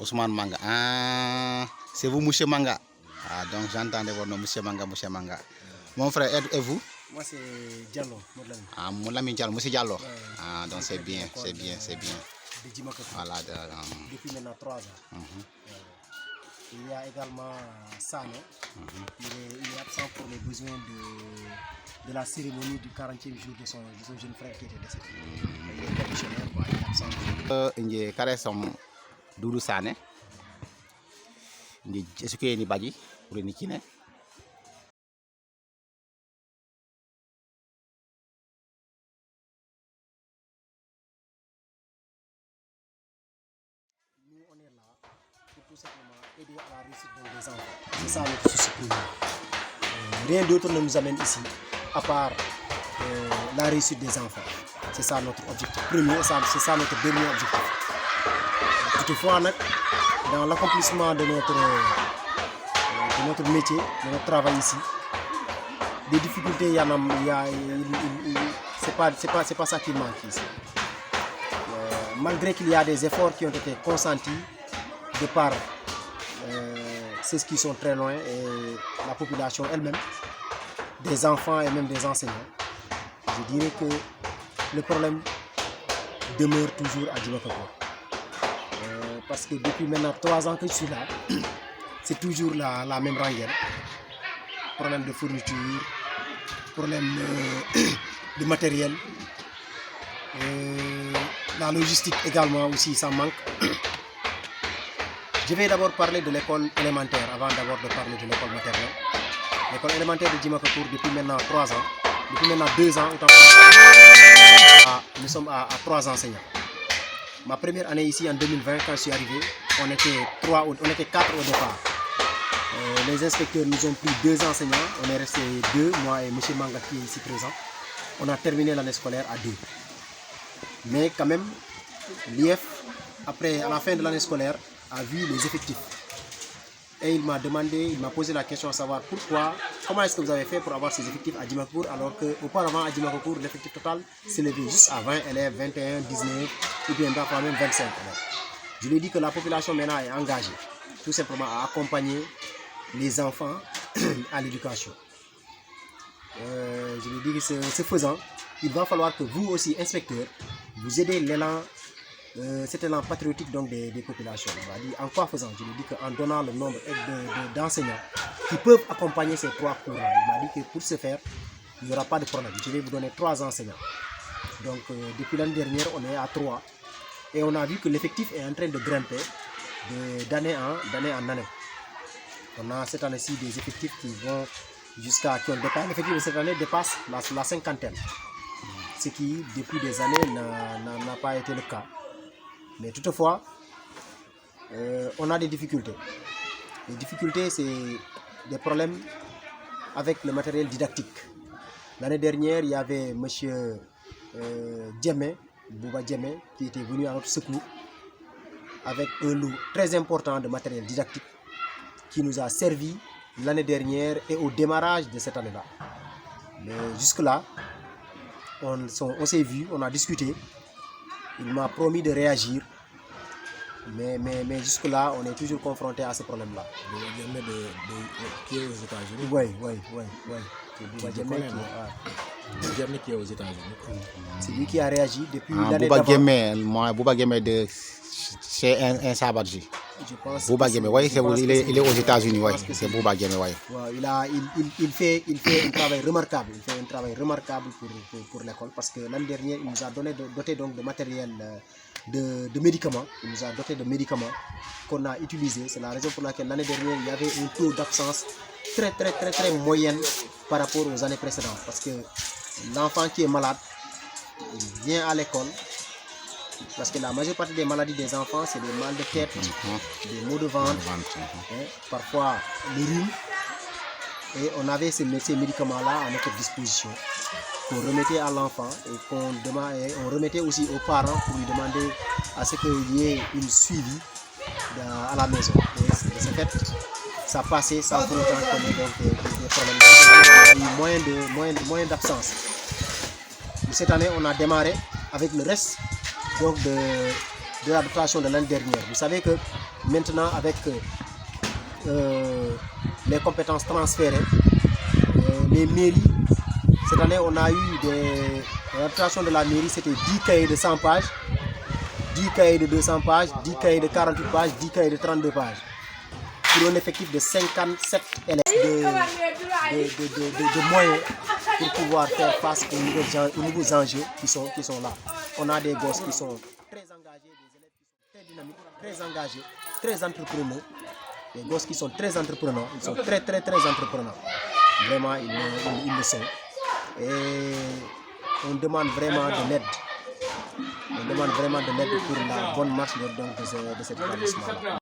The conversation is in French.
Ousmane Manga. Ah, c'est vous, monsieur Manga. Ah, donc j'entendais votre nom, monsieur Manga, monsieur Manga. Mon frère, et vous? Moi, c'est Diallo, Moulami. Ah, Moulami Diallo, monsieur Diallo. Ouais, Ah, donc c'est bien, c'est bien, c'est bien. De Djimakakour. Voilà. Depuis maintenant 3 ans. Il y a également Sane. Il est absent pour les besoins de la cérémonie du 40e jour de son jeune frère qui était décédé. Il est commissionnaire, il est absent. Il y a Karesom Doudou Sane. Il y a ni Badji pour les Nikine. Nous, on est là pour tout simplement aider à la réussite des enfants. C'est ça notre souci premier. Rien d'autre ne nous amène ici, à part la réussite des enfants. C'est ça notre objectif premier, c'est ça notre dernier objectif. Toutefois, dans l'accomplissement de notre métier, de notre travail ici, des difficultés, c'est pas ça qui manque ici. Malgré qu'il y a des efforts qui ont été consentis de par ceux qui sont très loin et la population elle-même, des enfants et même des enseignants, je dirais que le problème demeure toujours à Djimakakour. Parce que depuis maintenant 3 ans que je suis là, c'est toujours la même rengaine. Problème de fourniture, problème de matériel. La logistique également aussi, ça manque. Je vais d'abord parler de l'école élémentaire avant d'abord de parler de l'école maternelle. L'école élémentaire de Djimakakour depuis maintenant 3 ans, depuis maintenant 2 ans, nous sommes à 3 enseignants. Ma première année ici en 2020, quand je suis arrivé, on était 4 au départ. Les inspecteurs nous ont pris 2 enseignants, on est resté 2, moi et M. Manga qui est ici présent. On a terminé l'année scolaire à 2. Mais quand même, l'IF, à la fin de l'année scolaire, a vu les effectifs. Et il m'a posé la question à savoir comment est-ce que vous avez fait pour avoir ces effectifs à Djimakakour, alors qu'auparavant à Djimakakour, l'effectif total s'élevait juste à 20 élèves, 21, 19, ou bien parfois même 25 élèves. Je lui ai dit que la population maintenant est engagée, tout simplement à accompagner les enfants à l'éducation. Je lui ai dit que ce faisant, il va falloir que vous aussi, inspecteurs, vous aidez cet élan patriotique donc des populations. Il m'a dit en quoi faisant? Je lui ai dit qu'en donnant le nombre d'enseignants qui peuvent accompagner ces 3 courants. Il m'a dit que pour ce faire, il n'y aura pas de problème. Je vais vous donner 3 enseignants. Donc depuis l'année dernière, on est à 3. Et on a vu que l'effectif est en train de grimper d'année en année. On a cette année-ci des effectifs qui vont l'effectif de cette année dépasse la cinquantaine. Ce qui, depuis des années, n'a pas été le cas. Mais toutefois, on a des difficultés. Les difficultés, c'est des problèmes avec le matériel didactique. L'année dernière, il y avait M. Bouba Djemé, qui était venu à notre secours avec un lot très important de matériel didactique qui nous a servi l'année dernière et au démarrage de cette année-là. Mais jusque-là, on s'est vu, on a discuté. Il m'a promis de réagir. Mais jusque-là, on est toujours confronté à ce problème-là. Qui est aux États-Unis? Oui. Qui est aux États-Unis. C'est lui qui a réagi depuis l'année d'avant. Bouba Guémé c'est un Sabadji. Je pense. Bouba Guémé, oui, il est aux États-Unis, oui. C'est Bouba Guémé, oui. Il fait un travail remarquable. Il fait un travail remarquable pour l'école parce que l'année dernière, il nous a doté donc de matériel, de médicaments. Il nous a doté de médicaments qu'on a utilisés. C'est la raison pour laquelle l'année dernière, il y avait un taux d'absence très moyenne par rapport aux années précédentes. Parce que l'enfant qui est malade, il vient à l'école. Parce que la majeure partie des maladies des enfants, c'est des mal de tête, des maux de ventre, parfois le rhume. Et on avait ces médicaments-là à notre disposition qu'on remettait à l'enfant et on remettait aussi aux parents pour lui demander à ce qu'il y ait une suivi à la maison. Et de ce fait, ça passait sans pour autant qu'on ait donc des problèmes. Il y a eu moins d'absence. Cette année, on a démarré avec le reste donc de la dotation de l'année dernière. Vous savez que maintenant avec les compétences transférées, les mairies, cette année on a eu la création de la mairie, c'était 10 cahiers de 100 pages, 10 cahiers de 200 pages, 10 cahiers de 48 pages, 10 cahiers de 32 pages, pour un effectif de 57 élèves de moyens pour pouvoir faire face aux nouveaux enjeux qui sont là. On a des gosses qui sont très engagés, des élèves qui sont très dynamiques, très engagés, très entrepreneurs. Des gosses qui sont très entrepreneurs, ils sont très entrepreneurs. Vraiment, ils le sont. Et on demande vraiment de l'aide. On demande vraiment de l'aide pour la bonne marche de cet établissement.